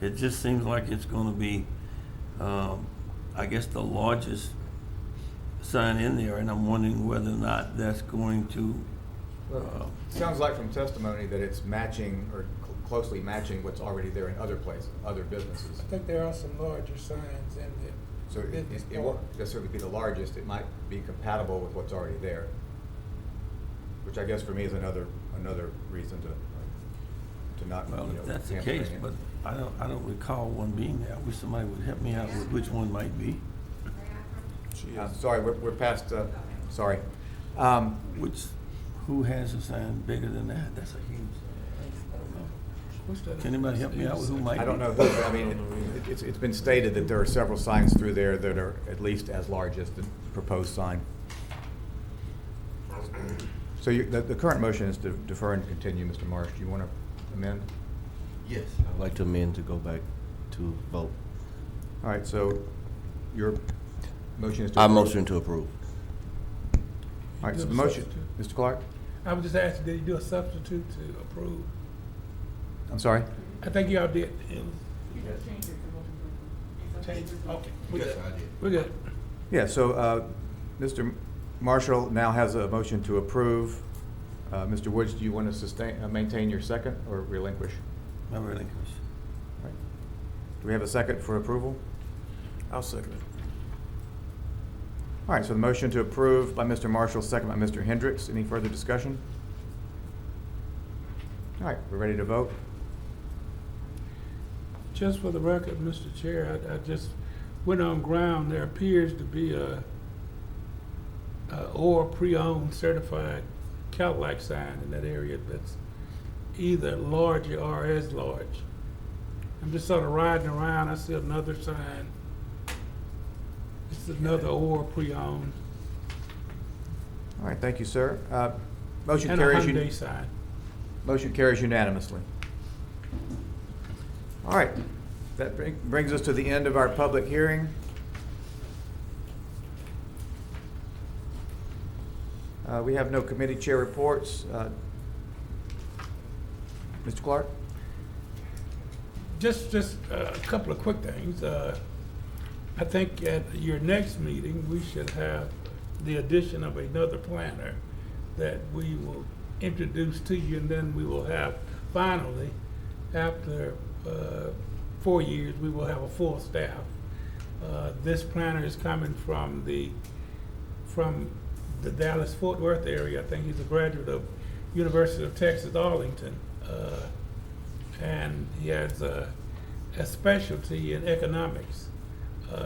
it just seems like it's gonna be, I guess, the largest sign in there, and I'm wondering whether or not that's going to. Well, it sounds like from testimony that it's matching or closely matching what's already there in other places, other businesses. I think there are some larger signs in the So business it won't park. necessarily be the largest. It might be compatible with what's already there. which I guess for me is another reason to not, Well, you know, if that's the hamstring case, it. but I don't recall one being there. I wish somebody would help me out with which one might be. Sorry, we're past, sorry. Who has a sign bigger than that? That's a huge sign. I don't know. Can anybody help me out with who might be? I don't know who, but I mean, it's been stated that there are several signs through there that are at least as large as the proposed sign. So the current motion is to defer and continue, Mr. Marsh. Do you want to amend? Yes. I'd like to amend to go back to vote. All right, so your motion is to I approve. motion to approve. All right, so the motion, Mr. Clark? I was just asking, did you do a substitute to approve? I'm sorry? I think y'all did. Change it. Okay, we're good. We're good. Yeah, so Mr. Marshall now has a motion to approve. Mr. Woods, do you want to maintain your second or relinquish? I relinquish. All right. Do we have a second for approval? I'll second it. All right, so the motion to approve by Mr. Marshall, second by Mr. Hendricks. Any further discussion? All right, we're ready to vote. Just for the record, Mr. Chair, I just went on ground. There appears to be a or pre-owned certified Cadillac sign in that area that's either large or as large. I'm just sort of riding around. I see another sign. It's another or pre-owned. All right, thank you, sir. Motion And a carries. Hyundai sign. Motion carries unanimously. All right, that brings us to the end of our public hearing. We have no committee chair reports. Mr. Clark? Just a couple of quick things. I think at your next meeting, we should have the addition of another planner that we will introduce to you, and then we will have, finally, after 4 years, we will have a full staff. This planner is coming from the Dallas-Fort Worth area. I think he's a graduate of University of Texas, Arlington. And he has a specialty in economics.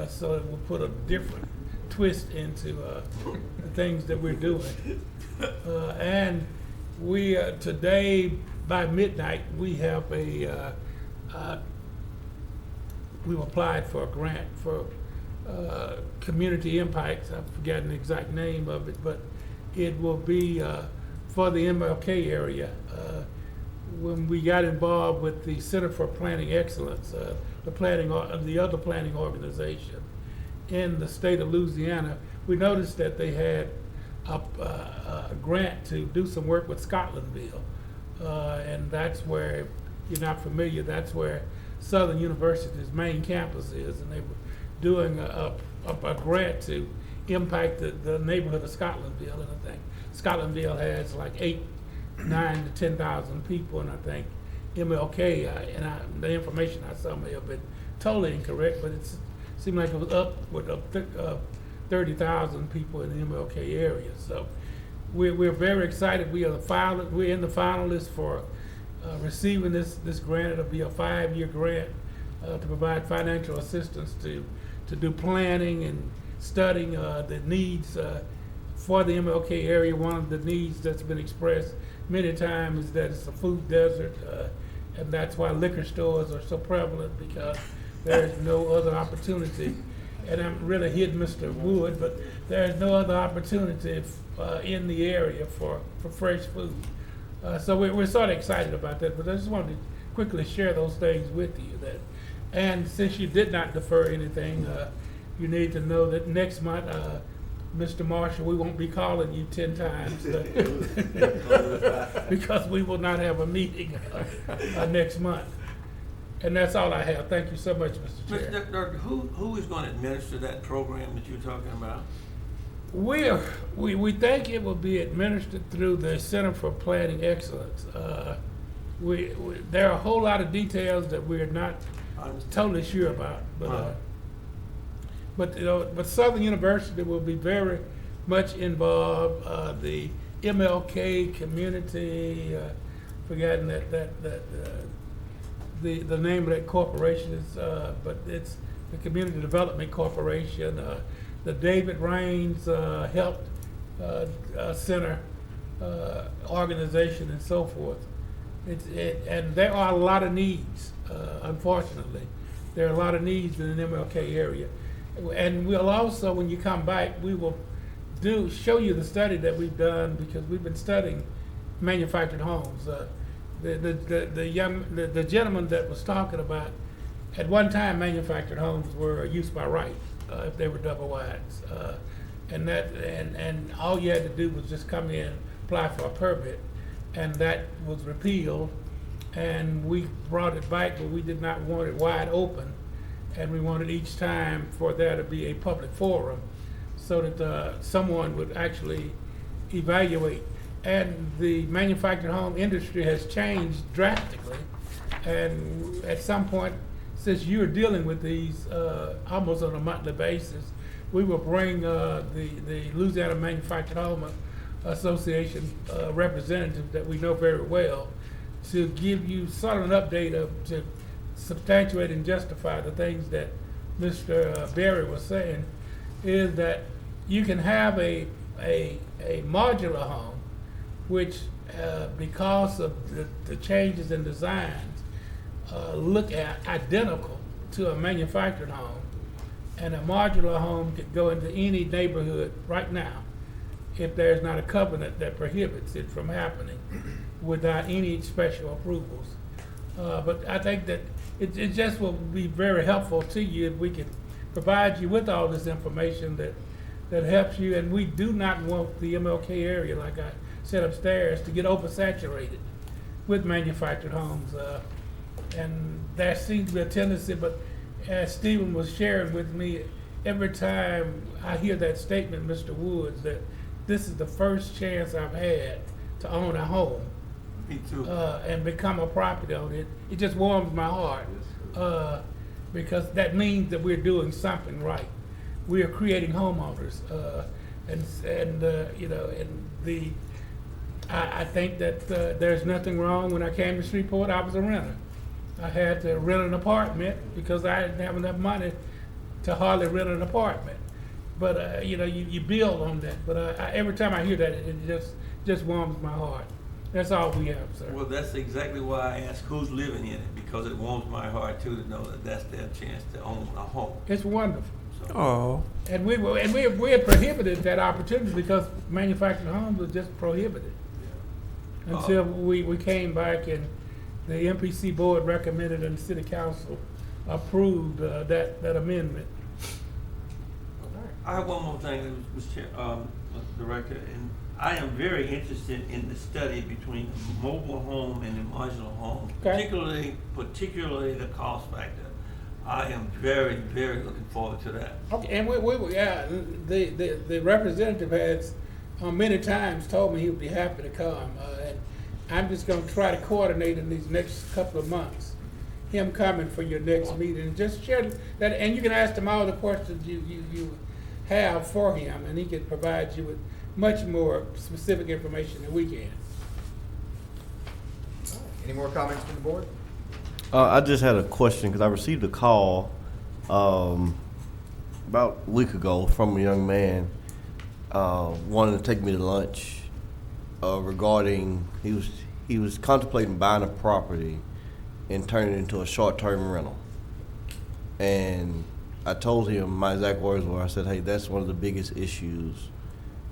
So it will put a different twist into the things that we're doing. And we, today, by midnight, we have we've applied for a grant for community impacts. I've forgotten the exact name of it, but it will be for the MLK area. When we got involved with the Center for Planning Excellence, the other planning organization in the state of Louisiana, we noticed that they had a grant to do some work with Scotlandville. And that's where, if you're not familiar, that's where Southern University's main campus is, and they were doing a grant to impact the neighborhood of Scotlandville. And I think Scotlandville has like 9,000 to 10,000 people, and I think MLK, the information I saw may have been totally incorrect, but it seemed like it was up with 30,000 people in the MLK area. So we're very excited. We're in the finalists for receiving this grant. It'll be a 5-year grant to provide financial assistance to do planning and studying the needs for the MLK area. One of the needs that's been expressed many times is that it's a food desert, and that's why liquor stores are so prevalent, because there's no other opportunity. And I'm really hitting Mr. Wood, but there's no other opportunity in the area for fresh food. So we're sort of excited about that, but I just wanted to quickly share those things with you. And since you did not defer anything, you need to know that next month, Mr. Marshall, we won't be calling you 10 times because we will not have a meeting next month. And that's all I have. Thank you so much, Mr. Chair. Doctor, who is going to administer that program that you're talking about? We think it will be administered through the Center for Planning Excellence. There are a whole lot of details that we're not totally sure about, but Southern University will be very much involved. The MLK Community, forgotten the name of that corporation is, but it's the Community Development Corporation, the David Raines Health Center organization, and so forth. And there are a lot of needs, unfortunately. There are a lot of needs in the MLK area. And we'll also, when you come back, we will show you the study that we've done, because we've been studying manufactured homes. The gentleman that was talking about, at one time manufactured homes were use by right, if they were double wides. And all you had to do was just come in, apply for a permit, and that was repealed. And we brought it back, but we did not want it wide open, and we wanted each time for there to be a public forum so that someone would actually evaluate. And the manufactured home industry has changed drastically, and at some point, since you're dealing with these almost on a monthly basis, we will bring the Louisiana Manufactured Home Association representative that we know very well to give you sort of an update to substantiate and justify the things that Mr. Berry was saying, is that you can have a modular home, which because of the changes in designs, look at identical to a manufactured home. And a modular home could go into any neighborhood right now if there's not a covenant that prohibits it from happening without any special approvals. But I think that it just will be very helpful to you if we can provide you with all this information that helps you. And we do not want the MLK area, like I said upstairs, to get oversaturated with manufactured homes. And there seems to be a tendency, but as Stephen was sharing with me, every time I hear that statement, Mr. Woods, that this is the first chance I've had to own a home. Me too. And become a property owner, it just warms my heart, because that means that we're doing something right. We are creating homeowners, I think that there's nothing wrong. When I came to Shreveport, I was a renter. I had to rent an apartment because I didn't have enough money to hardly rent an apartment. But you build on that. But every time I hear that, it just warms my heart. That's all we have, sir. Well, that's exactly why I asked who's living in it, because it warms my heart too to know that that's their chance to own a home. It's wonderful. So. Oh. And we had prohibited that opportunity because manufactured homes was just prohibited until we came back and the MPC board recommended and the city council approved that amendment. I have one more thing, Mr. Director, and I am very interested in the study between the mobile home and the modular home, Okay. particularly the cost factor. I am very, very looking forward to that. Okay, and the representative has many times told me he would be happy to come, and I'm just going to try to coordinate in these next couple of months him coming for your next meeting, and just share that, and you can ask him all the questions you have for him, and he can provide you with much more specific information than we can. Any more comments from the board? I just had a question because I received a call about a week ago from a young man wanting to take me to lunch regarding he was contemplating buying a property and turning it into a short-term rental. And I told him, my exact words were, I said, hey, that's one of the biggest issues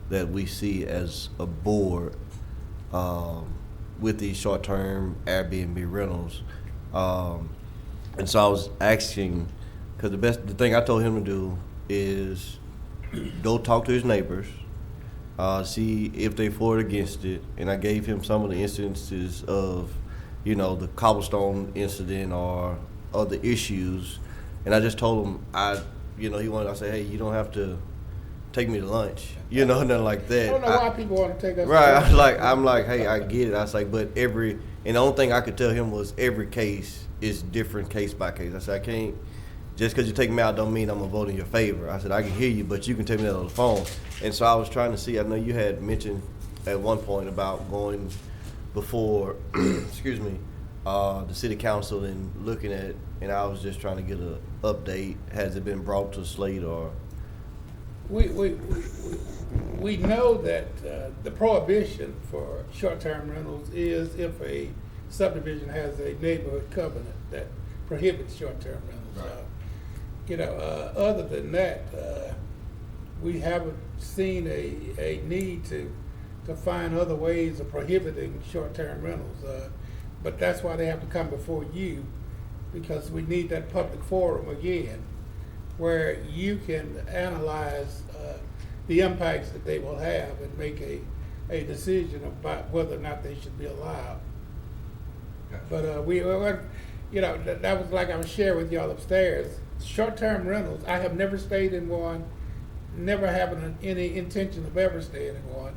that we see as a board with these short-term Airbnb rentals. And so I was asking, because the thing I told him to do is go talk to his neighbors, see if they for or against it. And I gave him some of the instances of, the cobblestone incident or other issues. And I just told him, I said, hey, you don't have to take me to lunch, nothing like that. I don't know why people want to take us right, to lunch. I'm like, hey, I get it. I was like, but and the only thing I could tell him was every case is different case by case. I said, I can't, just because you take me out don't mean I'm going to vote in your favor. I said, I can hear you, but you can take me that on the phone. And so I was trying to see, I know you had mentioned at one point about going before, excuse me, the city council and looking at, and I was just trying to get an update. Has it been brought to slate or? We know that the prohibition for short-term rentals is if a subdivision has a neighborhood covenant that prohibits short-term rentals. Other than that, we haven't seen a need to find other ways of prohibiting short-term rentals. But that's why they have to come before you, because we need that public forum again, where you can analyze the impacts that they will have and make a decision about whether or not they should be allowed. But that was like I was sharing with y'all upstairs. Short-term rentals, I have never stayed in one, never having any intention of ever staying in one.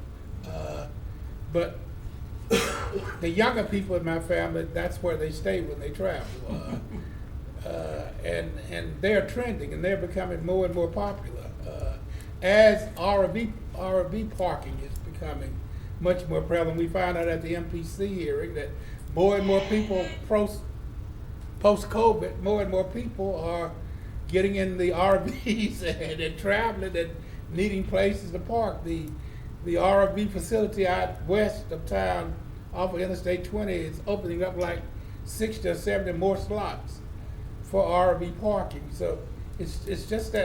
But the younger people in my family, that's where they stay when they travel. And they're trending and they're becoming more and more popular. As RV parking is becoming much more prevalent, we found out at the MPC hearing that more and more people post-COVID, more and more people are getting in the RVs and traveling and needing places to park. The RV facility out west of town off of Interstate 20 is opening up like 60 or 70 more slots for RV parking. So it's just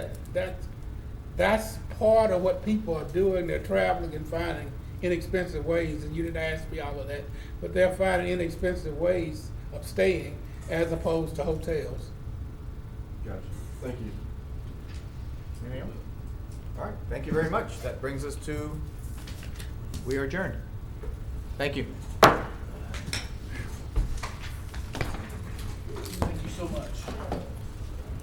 that's part of what people are doing. They're traveling and finding inexpensive ways, and you didn't ask me all of that, but they're finding inexpensive ways of staying as opposed to hotels. Gotcha. Thank you. Anything else? All right, thank you very much. That brings us to, we are adjourned. Thank you.